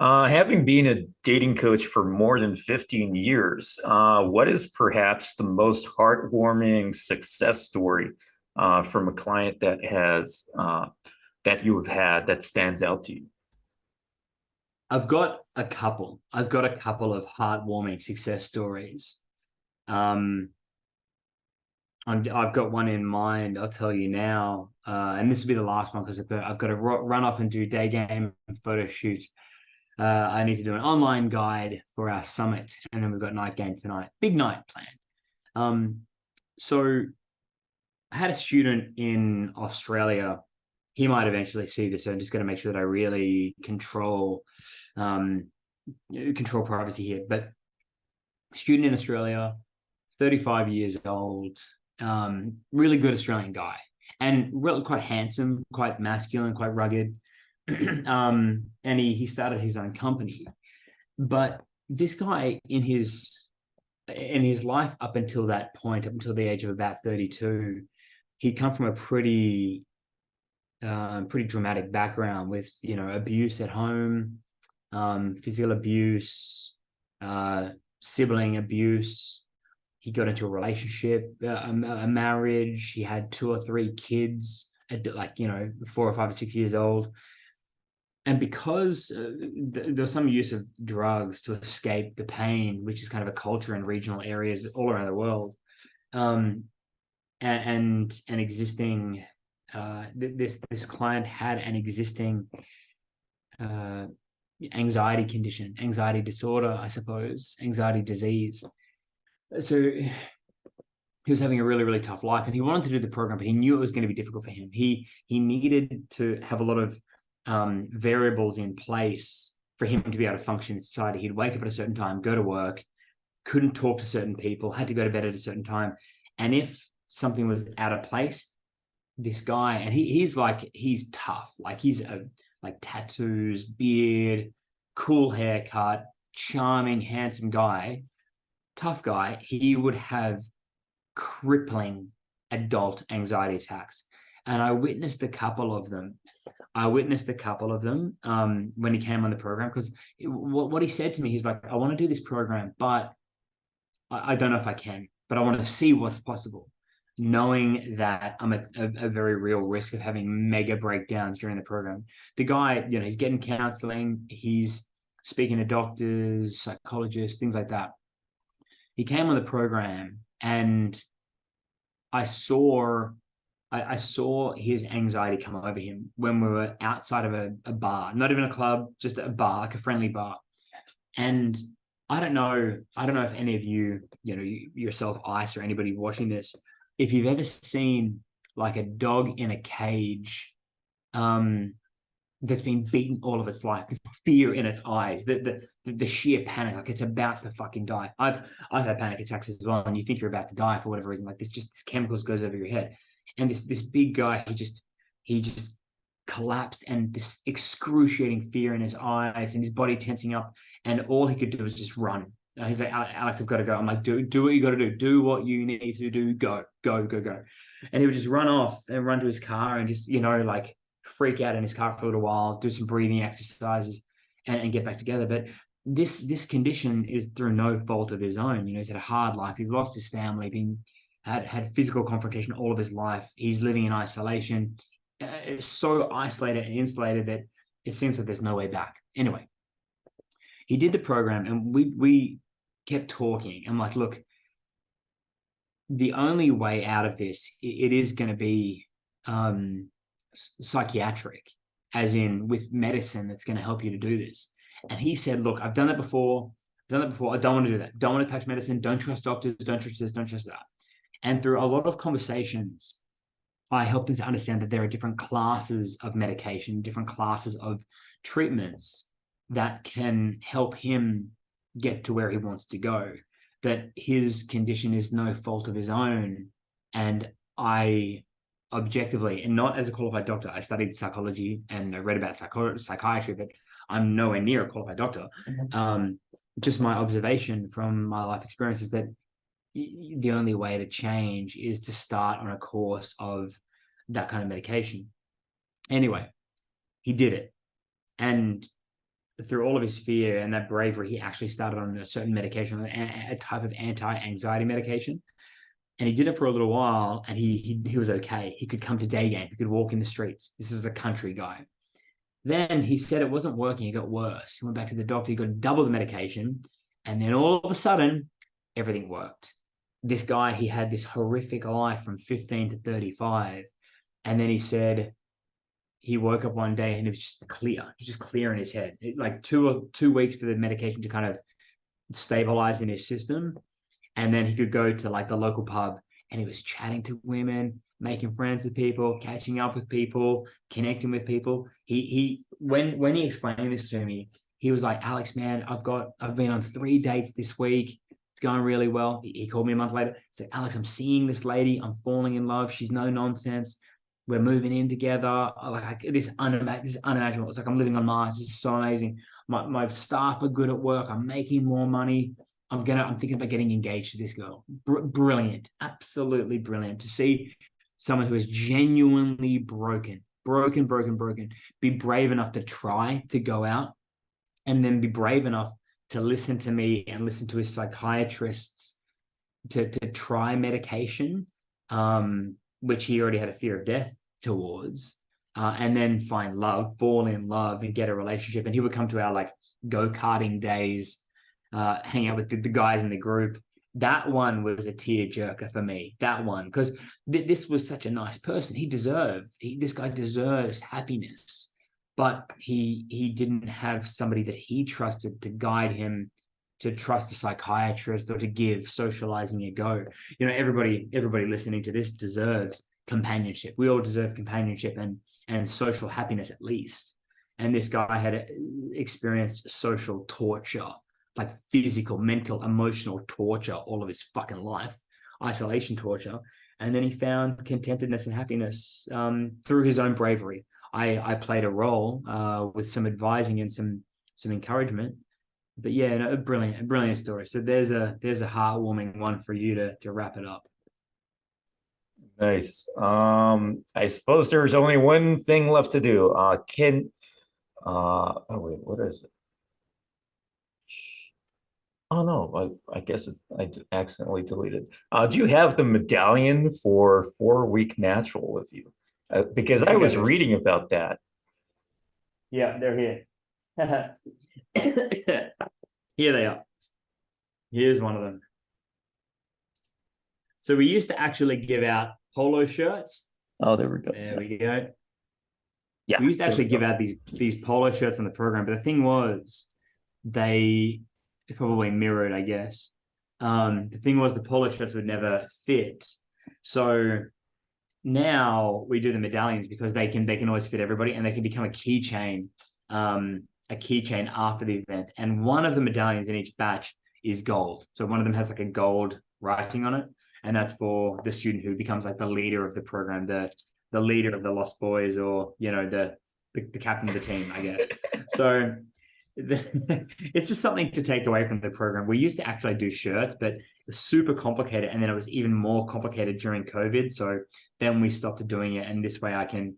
Having been a dating coach for more than 15 years, what is perhaps the most heartwarming success story from a client that you have had that stands out to you? I've got a couple. I've got a couple of heartwarming success stories. Um, I've got one in mind. I'll tell you now, and this will be the last one because I've got to run off and do day game photo shoot. I need to do an online guide for our summit, and then we've got night game tonight. Big night planned. Um, so I had a student in Australia. He might eventually see this, so I'm just going to make sure that I really um, control privacy here. But student in Australia, 35 years old, really good Australian guy, and really quite handsome, quite masculine, quite rugged. And he started his own company. But this guy in his life up until that point, up until the age of about 32, he'd come from a pretty dramatic background with abuse at home, physical abuse, uh, sibling abuse. He got into a relationship, a marriage. He had two or three kids at 4 or 5 or 6 years old. And because there was some use of drugs to escape the pain, which is kind of a culture in regional areas all around the world, um, and an existing this client had an existing uh, anxiety condition, anxiety disorder, I suppose, anxiety disease. So he was having a really, really tough life, and he wanted to do the program, but he knew it was going to be difficult for him. He needed to have a lot of variables in place for him to be able to function in society. He'd wake up at a certain time, go to work, couldn't talk to certain people, had to go to bed at a certain time, and if something was out of place, this guy, and he's tough, like he's like tattoos, beard, cool haircut, charming, handsome guy, tough guy. He would have crippling adult anxiety attacks. And I witnessed a couple of them. When he came on the program, because what he said to me, he's like, I want to do this program, but I don't know if I can, but I want to see what's possible, knowing that I'm at a very real risk of having mega breakdowns during the program. The guy, he's getting counseling, he's speaking to doctors, psychologists, things like that. He came on the program, and I saw I saw his anxiety come over him when we were outside of a bar, not even a club, just a bar, like a friendly bar. And I don't know if any of you, yourself, Ice, or anybody watching this, if you've ever seen like a dog in a cage, um, that's been beaten all of its life, the fear in its eyes, the sheer panic, like it's about to fucking die. I've had panic attacks as well, and you think you're about to die for whatever reason, like this chemicals goes over your head, and this big guy, he just collapsed, and this excruciating fear in his eyes and his body tensing up, and all he could do was just run. He's like, Alex, I've got to go. I'm like, do what you got to do. Do what you need to do. Go, go, go, go. And he would just run off and run to his car and just, like freak out in his car for a little while, do some breathing exercises, and get back together. But this condition is through no fault of his own. He's had a hard life. He's lost his family, been had physical confrontation all of his life. He's living in isolation. It's so isolated and insulated that it seems like there's no way back. Anyway, he did the program, and we kept talking. I'm like, look, the only way out of this, it is going to be psychiatric, as in with medicine that's going to help you to do this. And he said, look, I've done it before. I don't want to do that. Don't want to touch medicine. Don't trust doctors. Don't trust this. Don't trust that. And through a lot of conversations, I helped him to understand that there are different classes of medication, different classes of treatments that can help him get to where he wants to go. That his condition is no fault of his own. And I objectively, and not as a qualified doctor, I studied psychology and I read about psychiatry, but I'm nowhere near a qualified doctor. Just my observation from my life experience is that the only way to change is to start on a course of that kind of medication. Anyway, he did it. And through all of his fear and that bravery, he actually started on a certain medication, a type of anti-anxiety medication. And he did it for a little while, and he was okay. He could come to day game. He could walk in the streets. This was a country guy. Then he said it wasn't working. It got worse. He went back to the doctor. He got double the medication. And then all of a sudden, everything worked. This guy, he had this horrific life from 15 to 35. And then he said he woke up one day and it was just clear. It was just clear in his head. Like 2 weeks for the medication to kind of stabilize in his system. And then he could go to like the local pub and he was chatting to women, making friends with people, catching up with people, connecting with people. When he explained this to me, he was like, Alex, man, I've been on 3 dates this week. It's going really well. He called me a month later. He said, Alex, I'm seeing this lady. I'm falling in love. She's no nonsense. We're moving in together. Like this unimaginable. It's like I'm living on Mars. This is so amazing. My staff are good at work. I'm making more money. I'm thinking about getting engaged to this girl. Brilliant, absolutely brilliant to see someone who is genuinely broken, be brave enough to try to go out, and then be brave enough to listen to me and listen to his psychiatrists to try medication, which he already had a fear of death towards, and then find love, fall in love, and get a relationship. And he would come to our like go-karting days, hang out with the guys in the group. That one was a tearjerker for me. That one, because this was such a nice person. This guy deserves happiness, but he didn't have somebody that he trusted to guide him, to trust a psychiatrist or to give socializing a go. You know, everybody listening to this deserves companionship. We all deserve companionship and social happiness at least. And this guy had experienced social torture, like physical, mental, emotional torture all of his fucking life, isolation torture. And then he found contentedness and happiness through his own bravery. I played a role with some advising and some encouragement. But yeah, no, a brilliant story. So there's a heartwarming one for you to wrap it up. Nice. I suppose there's only one thing left to do. Oh wait, what is it? Oh no, I guess I accidentally deleted. Do you have the medallion for 4-week natural with you? Because I was reading about that. Yeah, they're here. Here they are. Here's one of them. So we used to actually give out polo shirts. Oh, there we go. There we go. Yeah, we used to actually give out these polo shirts on the program, but the thing was, they probably mirrored, I guess. The thing was, the polo shirts would never fit. So now we do the medallions because they can always fit everybody, and they can become a keychain after the event. And one of the medallions in each batch is gold. So one of them has like a gold writing on it, and that's for the student who becomes like the leader of the program, the leader of the Lost Boys, or the captain of the team, I guess. So it's just something to take away from the program. We used to actually do shirts, but it was super complicated, and then it was even more complicated during COVID. So then we stopped doing it, and this way I can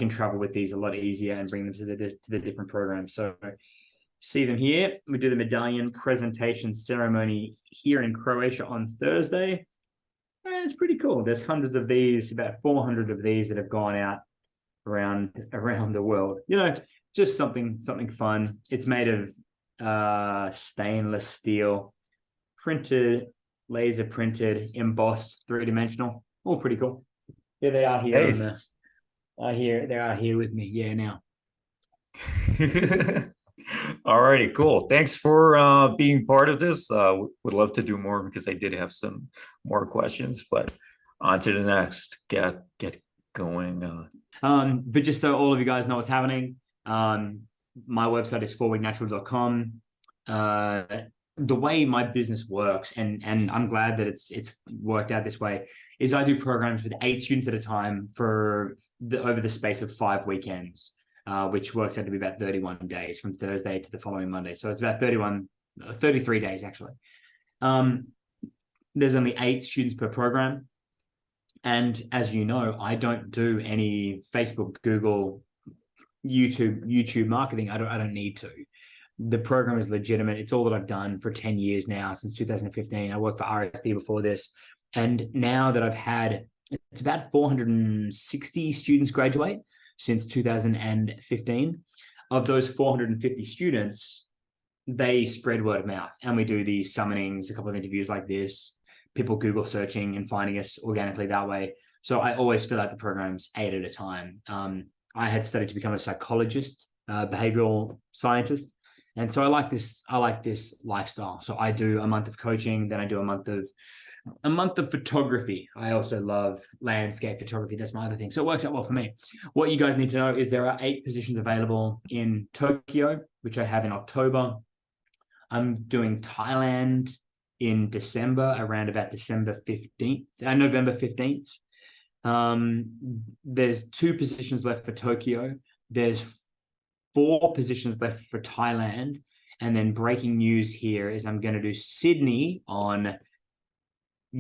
travel with these a lot easier and bring them to the different programs. So see them here. We do the medallion presentation ceremony here in Croatia on Thursday. And it's pretty cool. There's hundreds of these, about 400 of these that have gone out around the world. Just something fun. It's made of stainless steel, printed, laser printed, embossed, 3-dimensional. All pretty cool. Here they are here. Nice. They are here with me. Yeah, now. All righty, cool. Thanks for being part of this. Would love to do more because I did have some more questions, but on to the next. Get going. But just so all of you guys know what's happening, my website is 4weeknatural.com. The way my business works, and I'm glad that it's worked out this way, is I do programs with 8 students at a time over the space of 5 weekends, which works out to be about 31 days from Thursday to the following Monday. So it's about 33 days actually. There's only 8 students per program. And as you know, I don't do any Facebook, Google, YouTube marketing. I don't need to. The program is legitimate. It's all that I've done for 10 years now, since 2015. I worked for RSD before this. And now that I've had, it's about 460 students graduate since 2015. Of those 450 students, they spread word of mouth. And we do these summonings, a couple of interviews like this, people Google searching and finding us organically that way. So I always feel like the program's 8 at a time. I had studied to become a psychologist, behavioral scientist. And so I like this lifestyle. So I do a month of coaching, then I do a month of photography. I also love landscape photography. That's my other thing. So it works out well for me. What you guys need to know is there are 8 positions available in Tokyo, which I have in October. I'm doing Thailand in December, around about December 15th, November 15th. There's 2 positions left for Tokyo. There's 4 positions left for Thailand. And then breaking news here is I'm going to do Sydney on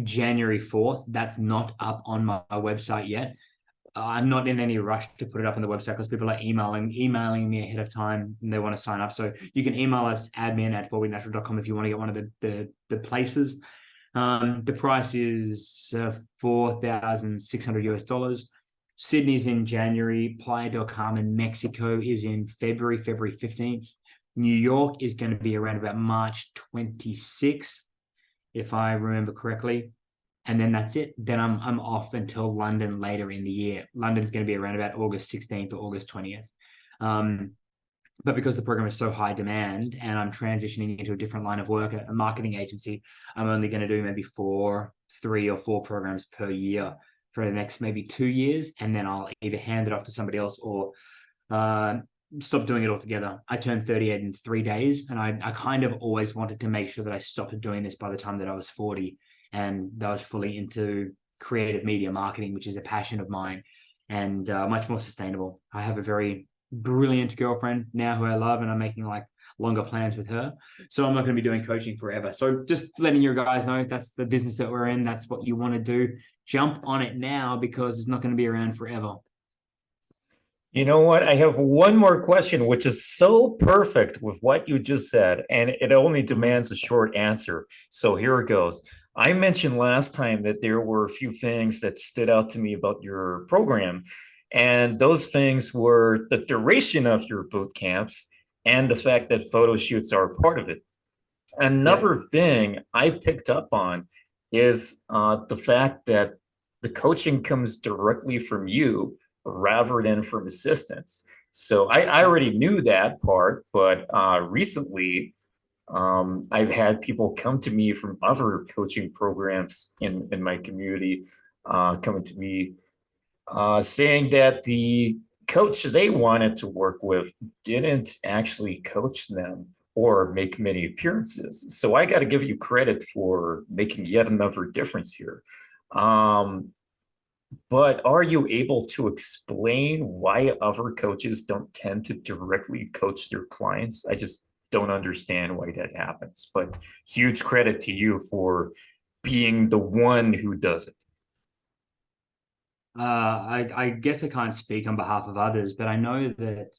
January 4th. That's not up on my website yet. I'm not in any rush to put it up on the website because people are emailing me ahead of time and they want to sign up. So you can email us admin@4weeknatural.com if you want to get one of the places. The price is $4,600 US. Sydney's in January. Playa del Carmen, Mexico is in February 15th. New York is going to be around about March 26th, if I remember correctly. And then that's it. Then I'm off until London later in the year. London's going to be around about August 16th or August 20th. But because the program is so high demand and I'm transitioning into a different line of work, a marketing agency, I'm only going to do maybe 3 or 4 programs per year for the next maybe 2 years. And then I'll either hand it off to somebody else or stop doing it altogether. I turned 38 in 3 days. And I kind of always wanted to make sure that I stopped doing this by the time that I was 40 and that I was fully into creative media marketing, which is a passion of mine and much more sustainable. I have a very brilliant girlfriend now who I love, and I'm making like longer plans with her. So I'm not going to be doing coaching forever. So just letting you guys know that's the business that we're in. That's what you want to do. Jump on it now because it's not going to be around forever. You know what? I have one more question, which is so perfect with what you just said, and it only demands a short answer. So here it goes. I mentioned last time that there were a few things that stood out to me about your program, and those things were the duration of your boot camps and the fact that photo shoots are a part of it. Another thing I picked up on is the fact that the coaching comes directly from you rather than from assistants. So I already knew that part, but recently I've had people come to me from other coaching programs in my community, coming to me saying that the coach they wanted to work with didn't actually coach them or make many appearances. So I got to give you credit for making yet another difference here. But are you able to explain why other coaches don't tend to directly coach their clients? I just don't understand why that happens. But huge credit to you for being the one who does it. I guess I can't speak on behalf of others, but I know that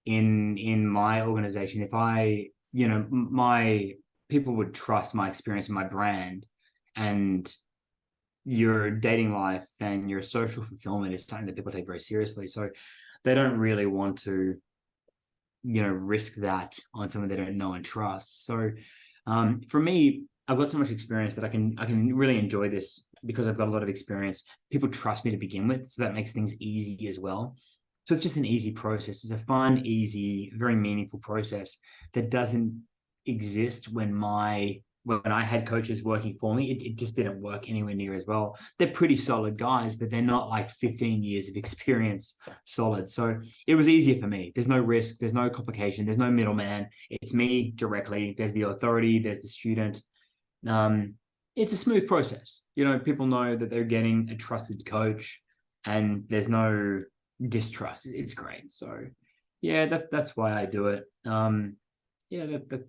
in my organization, if my people would trust my experience and my brand, and your dating life and your social fulfillment is something that people take very seriously. So they don't really want to, risk that on someone they don't know and trust. So for me, I've got so much experience that I can really enjoy this because I've got a lot of experience. People trust me to begin with, so that makes things easy as well. So it's just an easy process. It's a fun, easy, very meaningful process that doesn't exist when I had coaches working for me. It just didn't work anywhere near as well. They're pretty solid guys, but they're not like 15 years of experience solid. So it was easier for me. There's no risk. There's no complication. There's no middleman. It's me directly. There's the authority. There's the student. It's a smooth process. People know that they're getting a trusted coach and there's no distrust. It's great. So yeah, that's why I do it.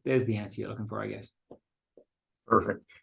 There's the answer you're looking for, I guess. Perfect.